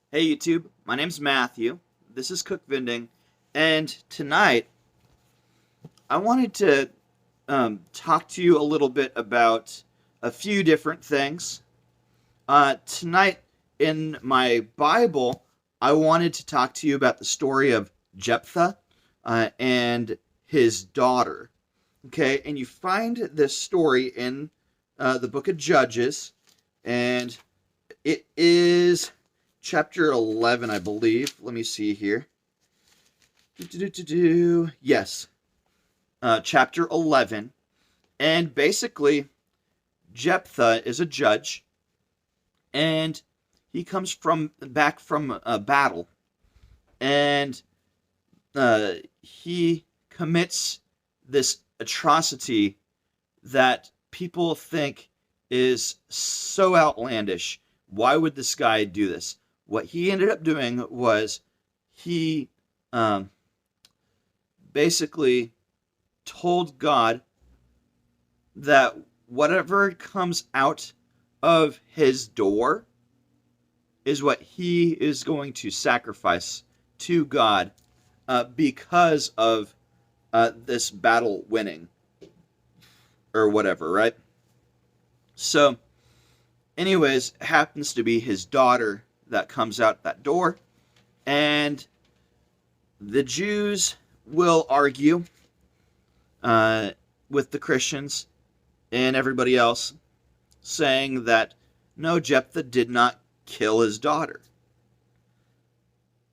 Hey YouTube, my name's Matthew. This is Cook Vending, and tonight I wanted to talk to you a little bit about a few different things. Tonight in my Bible, I wanted to talk to you about the story of Jephthah and his daughter. Okay, and you find this story in the book of Judges, and it is chapter 11, I believe. Let me see here. Yes, chapter 11. And basically, Jephthah is a judge, and he comes back from a battle, and he commits this atrocity that people think is so outlandish. Why would this guy do this? What he ended up doing was he um, basically told God that whatever comes out of his door is what he is going to sacrifice to God because of this battle winning or whatever, right? So, anyways, happens to be his daughter that comes out that door, and the Jews will argue with the Christians and everybody else, saying that no, Jephthah did not kill his daughter.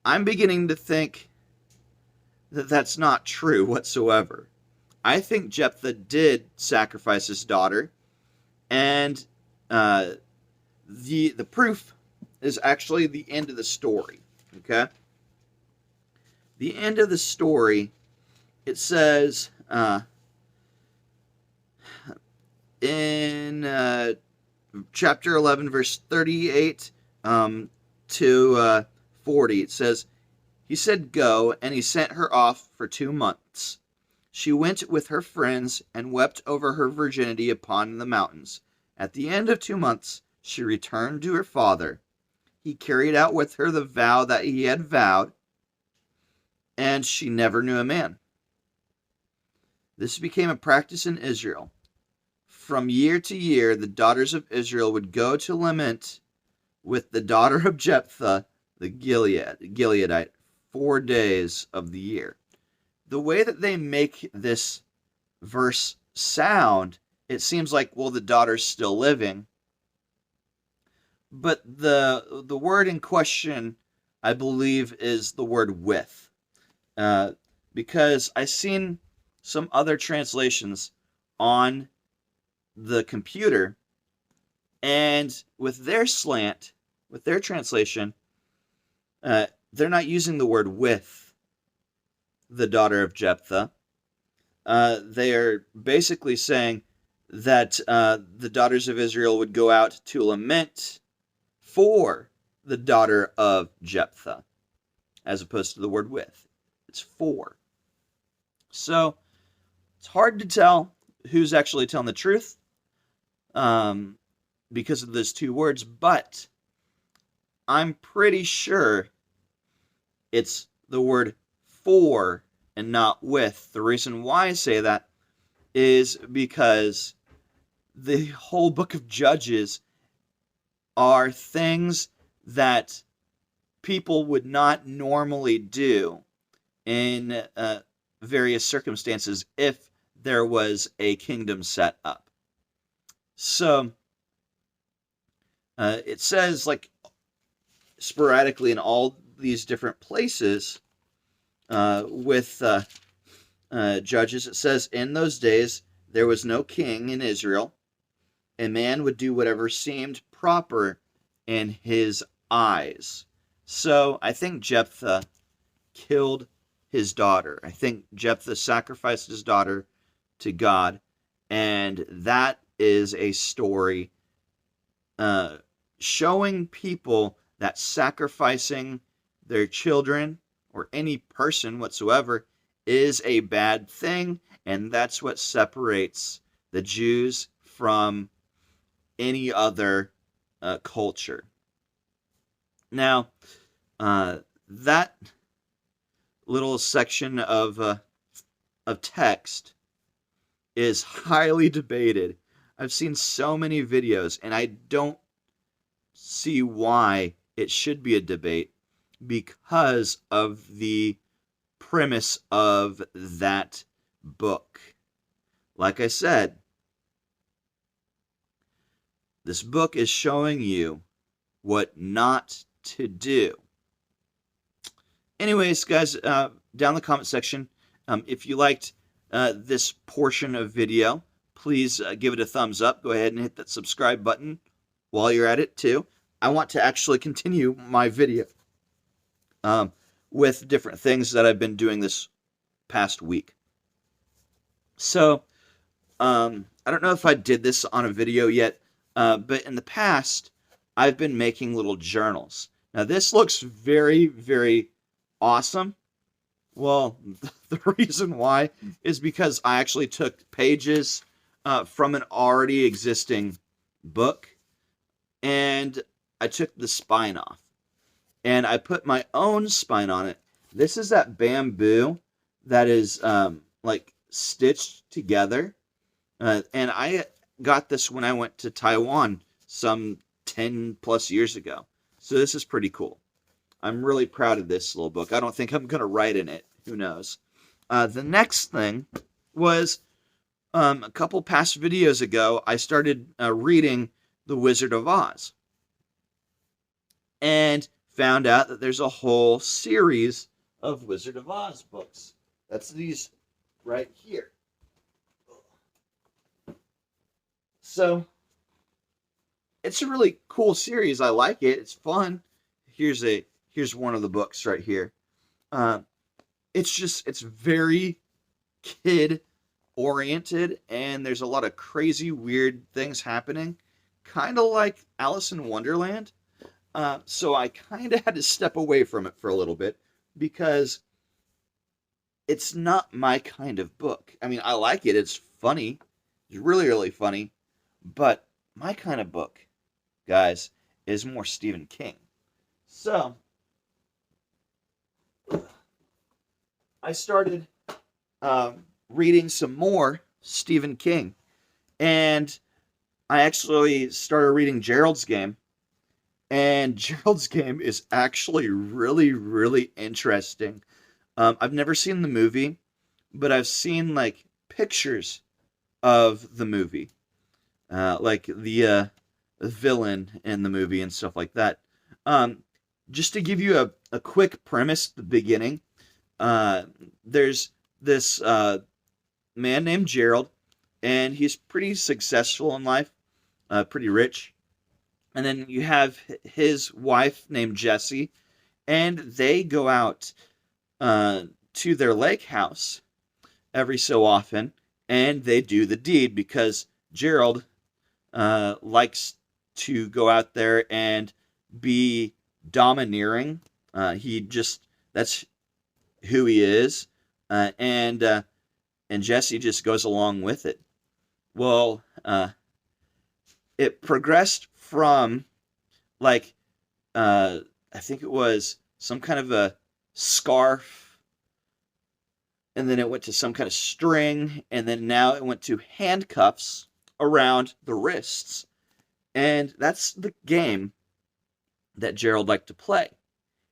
I'm beginning to think that that's not true whatsoever. I think Jephthah did sacrifice his daughter, and the proof is actually the end of the story. Okay, the end of the story. It says in chapter 11, verse 38 to 40. It says, "He said, 'Go,' and he sent her off for 2 months. She went with her friends and wept over her virginity upon the mountains. At the end of 2 months, she returned to her father. He carried out with her the vow that he had vowed, and she never knew a man. This became a practice in Israel. From year to year, the daughters of Israel would go to lament with the daughter of Jephthah, the Gileadite, 4 days of the year." The way that they make this verse sound, it seems like, well, the daughter's still living. But the word in question, I believe, is the word with. Because I've seen some other translations on the computer, and with their slant, with their translation, they're not using the word with the daughter of Jephthah. They are basically saying that the daughters of Israel would go out to lament for the daughter of Jephthah, as opposed to the word with. It's for. So it's hard to tell who's actually telling the truth because of those two words, but I'm pretty sure it's the word for and not with. The reason why I say that is because the whole book of Judges are things that people would not normally do in various circumstances if there was a kingdom set up. So it says, like, sporadically in all these different places with Judges, it says, "In those days there was no king in Israel. A man would do whatever seemed proper in his eyes." So I think Jephthah killed his daughter. I think Jephthah sacrificed his daughter to God, and that is a story showing people that sacrificing their children or any person whatsoever is a bad thing, and that's what separates the Jews from any other culture. Now, That little section of text is highly debated. I've seen so many videos, and I don't see why it should be a debate because of the premise of that book. Like I said, this book is showing you what not to do. Anyways, guys, down in the comment section, if you liked this portion of video, please give it a thumbs up. Go ahead and hit that subscribe button while you're at it, too. I want to actually continue my video with different things that I've been doing this past week. So, I don't know if I did this on a video yet, but in the past, I've been making little journals. Now, this looks very, very awesome. Well, the reason why is because I actually took pages from an already existing book, and I took the spine off, and I put my own spine on it. This is that bamboo that is like stitched together, and I got this when I went to Taiwan some 10 plus years ago. So this is pretty cool. I'm really proud of this little book. I don't think I'm going to write in it. Who knows? The next thing was a couple past videos ago, I started reading The Wizard of Oz. And found out that there's a whole series of Wizard of Oz books. That's these right here. So, it's a really cool series. I like it. It's fun. Here's one of the books right here. It's very kid oriented, and there's a lot of crazy, weird things happening. Kind of like Alice in Wonderland. So I kind of had to step away from it for a little bit because it's not my kind of book. I mean, I like it. It's funny. It's really, really funny. But my kind of book, guys, is more Stephen King. So I started reading some more Stephen King. And I actually started reading Gerald's Game. And Gerald's Game is actually really, really interesting. I've never seen the movie, but I've seen like pictures of the movie, like the villain in the movie and stuff like that. Just to give you a quick premise at the beginning, there's this man named Gerald, and he's pretty successful in life, pretty rich. And then you have his wife named Jessie, and they go out to their lake house every so often, and they do the deed because Gerald likes to go out there and be domineering. That's who he is, and Jessie just goes along with it. Well, it progressed from like I think it was some kind of a scarf, and then it went to some kind of string, and then now it went to handcuffs around the wrists. And that's the game that Gerald liked to play.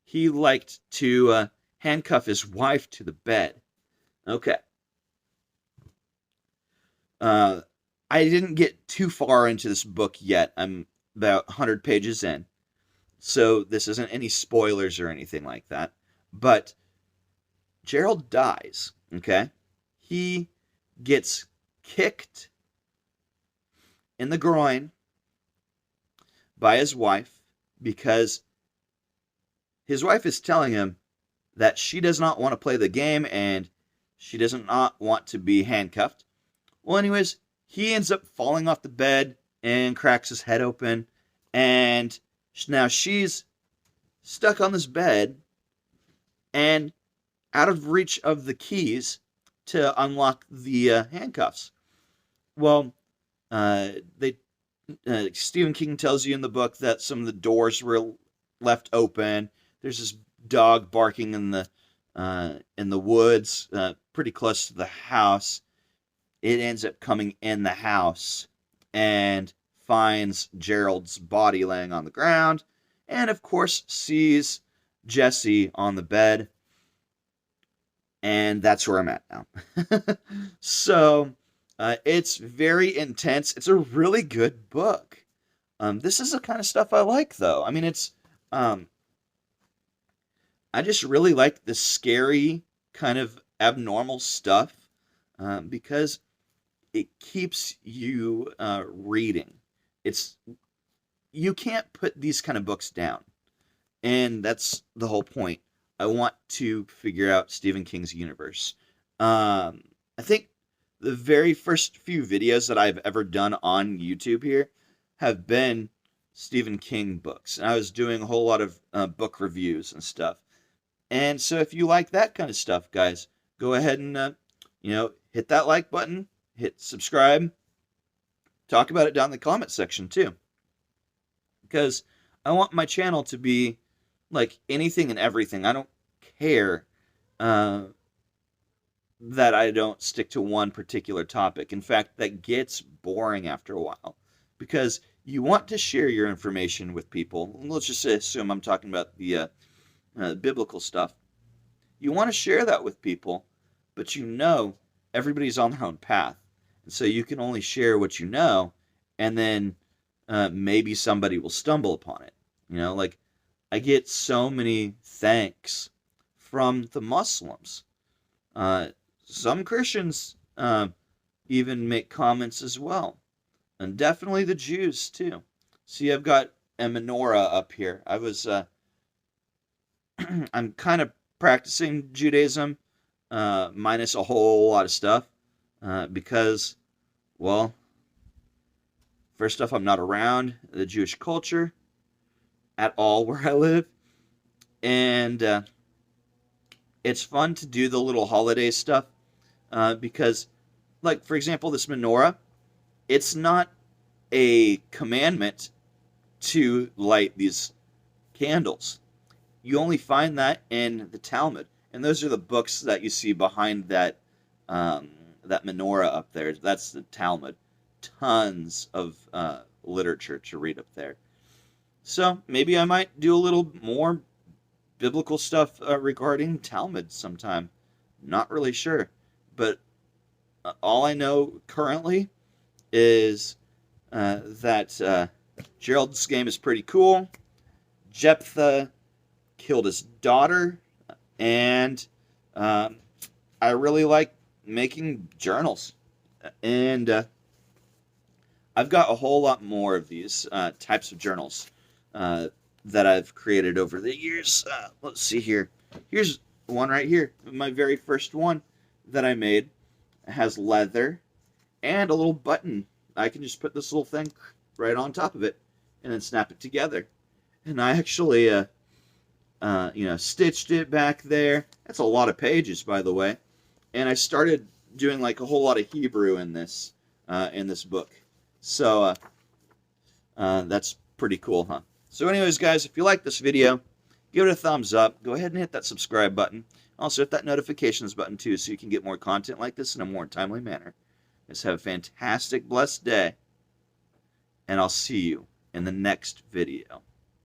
He liked to handcuff his wife to the bed. Okay. I didn't get too far into this book yet. I'm about 100 pages in. So this isn't any spoilers or anything like that. But Gerald dies, okay? He gets kicked in the groin by his wife because his wife is telling him that she does not want to play the game and she does not want to be handcuffed. Well, anyways, he ends up falling off the bed and cracks his head open, and now she's stuck on this bed and out of reach of the keys to unlock the handcuffs. Well, Stephen King tells you in the book that some of the doors were left open. there's this dog barking in the woods, pretty close to the house. It ends up coming in the house and finds Gerald's body laying on the ground, and of course sees Jesse on the bed, and that's where I'm at now. So it's very intense. It's a really good book. This is the kind of stuff I like, though. I mean, I just really like the scary kind of abnormal stuff, because it keeps you reading. You can't put these kind of books down, and that's the whole point. I want to figure out Stephen King's universe. I think the very first few videos that I've ever done on YouTube here have been Stephen King books, and I was doing a whole lot of book reviews and stuff. And so if you like that kind of stuff, guys, go ahead and hit that like button, hit subscribe, talk about it down in the comment section too, because I want my channel to be like anything and everything. I don't care that I don't stick to one particular topic. In fact, that gets boring after a while, because you want to share your information with people. Let's just assume I'm talking about the biblical stuff. You want to share that with people, but everybody's on their own path. And so you can only share what you know, and then maybe somebody will stumble upon it. Like I get so many thanks from the Muslims. Some Christians even make comments as well. And definitely the Jews too. See, I've got a menorah up here. I'm kind of practicing Judaism, minus a whole lot of stuff, because, well, first off, I'm not around the Jewish culture at all where I live, and it's fun to do the little holiday stuff, because, like, for example, this menorah, it's not a commandment to light these candles. You only find that in the Talmud, and those are the books that you see behind that menorah up there. That's the Talmud. Tons of literature to read up there. So maybe I might do a little more biblical stuff regarding Talmud sometime. Not really sure, but all I know currently is that Gerald's game is pretty cool. Jephthah killed his daughter, and I really like making journals, and I've got a whole lot more of these types of journals that I've created over the years. Let's see here. Here's one right here, my very first one that I made. It has leather and a little button. I can just put this little thing right on top of it and then snap it together. And I actually stitched it back there. That's a lot of pages, by the way. And I started doing like a whole lot of Hebrew in this book. So that's pretty cool, huh? So anyways, guys, if you like this video, give it a thumbs up. Go ahead and hit that subscribe button. Also hit that notifications button too, so you can get more content like this in a more timely manner. Just have a fantastic, blessed day, and I'll see you in the next video.